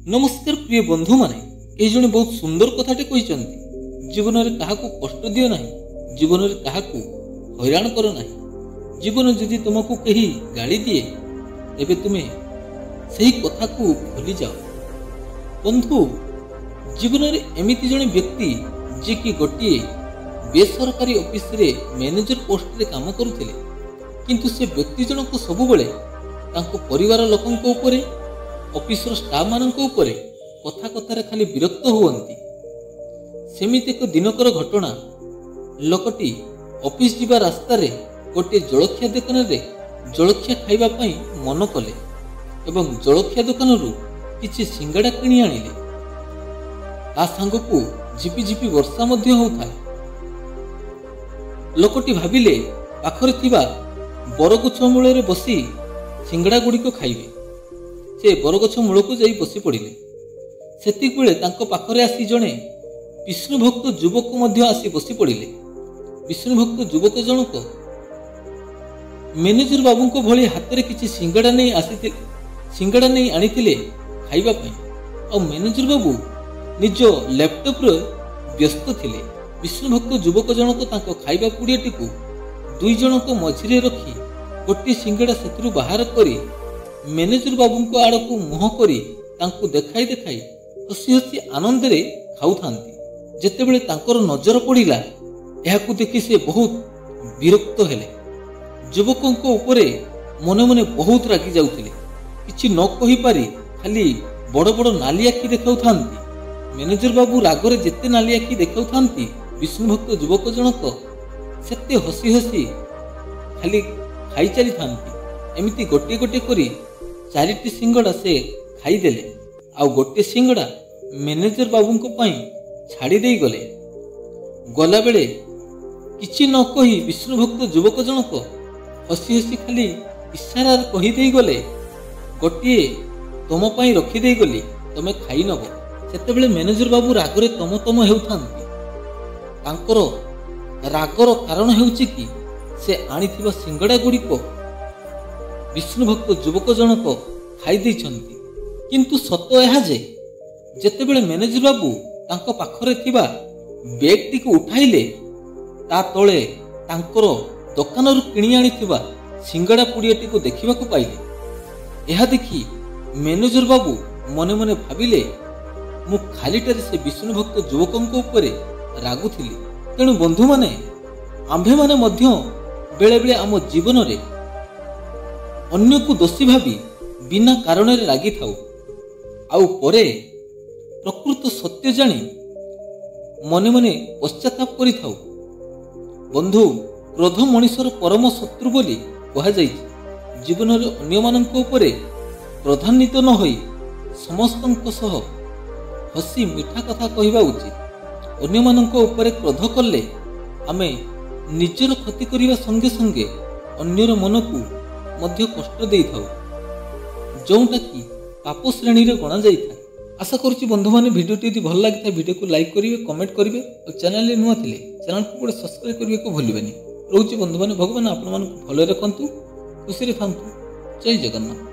नमस्कार प्रिय बंधु माने ये जने बहुत सुंदर कथाटे कहिसंती। जीवन में काहाकू कष्ट दियो नाही, जीवन में काहाकू हैरान करो नाही। जीवन जदि तुमको कही गाली दिए तेबे तुमे सही कथा को भूली जाओ। बंधु जीवन में एमिति जने व्यक्ति जे कि गोटे बेसरकारी ऑफिस रे मैनेजर पोस्ट रे काम करुथिले, किंतु से व्यक्ति जनक सबुबले तांको परिवार लोकंको ऊपर ऑफिस स्टाफ मानक ऊपर कथा कथार खाली विरक्त हुअंती। सेमिति एक दिनकर घटना, लोकटी ऑफिस जीवा रास्ता रे गोटे जलखिया दुकान रे जलखिया खाइबा पई मन कले एवं जलखिया दुकान रु किछि सिंगाड़ा किणी आनिले। ता संगकू झिपि झिपि वर्षा मध्य होउथाय। लोकटी भाबिले पाखरे थिबा बरगछ मूल रे बसी सिंगाड़ा गुड़िक खाइबे। से बरगछ मूल को जाई बसी पड़िले। सेतिक बेले तांको पाखरे आसी जणे विष्णु भक्त युवक मध्य आसी बसी पड़िले। विष्णु भक्त युवक जनक मैनेजर बाबूंको भली हाथ रे किछि सिंगाड़ा नहीं आनिथिले खाइबा पई। आ मैनेजर बाबू निज लैपटॉप रे व्यस्त थिले। विष्णु भक्त युवक जनक तांको खाइबा पुड़ियाटी को दुई जनक मझिरे रखी गोटे सिंगाड़ा सेतु बाहर करी मैनेजर बाबूंको आड़कू मुह करी तांको देखाई देखाई हसी हसी आनंद रे खाउथांती। जेतेबेले तांकर नजर पड़िला एहाकू देखि से बहुत विरक्त हेले। युवकंको उपरे मने मने बहुत रागी जाउथिले। किछि न कहि पारी खाली बड़ बड़ नाली आखि देखाउथांती। मैनेजर बाबू रागरे जेते नाली आखि देखाउथांती, विष्णु भक्त युवक जनक सेते हसी हसी खाली खाई चली थांती। एमिति गोटे गोटे करी चारिटी सिंगड़ा से खाई देले। आ गोटे सिंगड़ा मैनेजर बाबूंको पई छाड़ी देई गले। गला बेले किछि न कही विष्णु भक्त युवक जनक हसी हसी खाली इशारा कही देई गले, गोटे तम पई रखी देई गली, तमे खाई नब। सेतेबेले मैनेजर बाबू रागरे तम तम हेउथांती। तांकर रागर कारण हेउछि कि से आनिथिबा सिंगड़ा गुड़िक विष्णु भक्त युवक जनक खाई देइछंती। किंतु सत एहा जे जेतेबेले मैनेजर बाबू तांको पाखरे थिबा बैग टी को उठाइले, ता तळे तांकर दुकानरु किणी आनिथिबा सिंगड़ा पुड़ियाटी को देखिबा को पाइले। एहा देखि मैनेजर बाबू मने मने भाबिले, मु खालीटारे से विष्णु भक्त युवकंको ऊपर रागुथिली। तेणु बंधु माने आम्भे माने मध्य बेले बेले आम जीवन रे अन्य को दोषी भावी बिना कारण रे रागी थाउ। आउ परे प्रकृत सत्य जानी मने मने पश्चाताप करि थाउ। बंधु क्रोध मनुष्यर परम शत्रु बोली कहा जाइछि। जीवन रे अन्य मानक ऊपर क्रोधान्वित न होई समस्तंक सह हसी मिठा कथा कहिबा उचित। अन्य मानक ऊपर क्रोध कले आमे निजर क्षति करिबा संगे संगे अन्यर मन को मध्य कष्ट देई थाउ, जोंटा कि पाप श्रेणी रे गणा जाई था। आशा करूची बंधु माने वीडियोटी यदि भल लागि था वीडियो को लाइक करिवे, कमेंट करिवे और चैनल रे नुआ थिले चैनल को गोटे सब्सक्राइब करिवे को भूलिबेनी। रहूची बंधु माने भगवान आपन मन को भले रखंतु, खुशी रे थांतु। जय जगन्नाथ।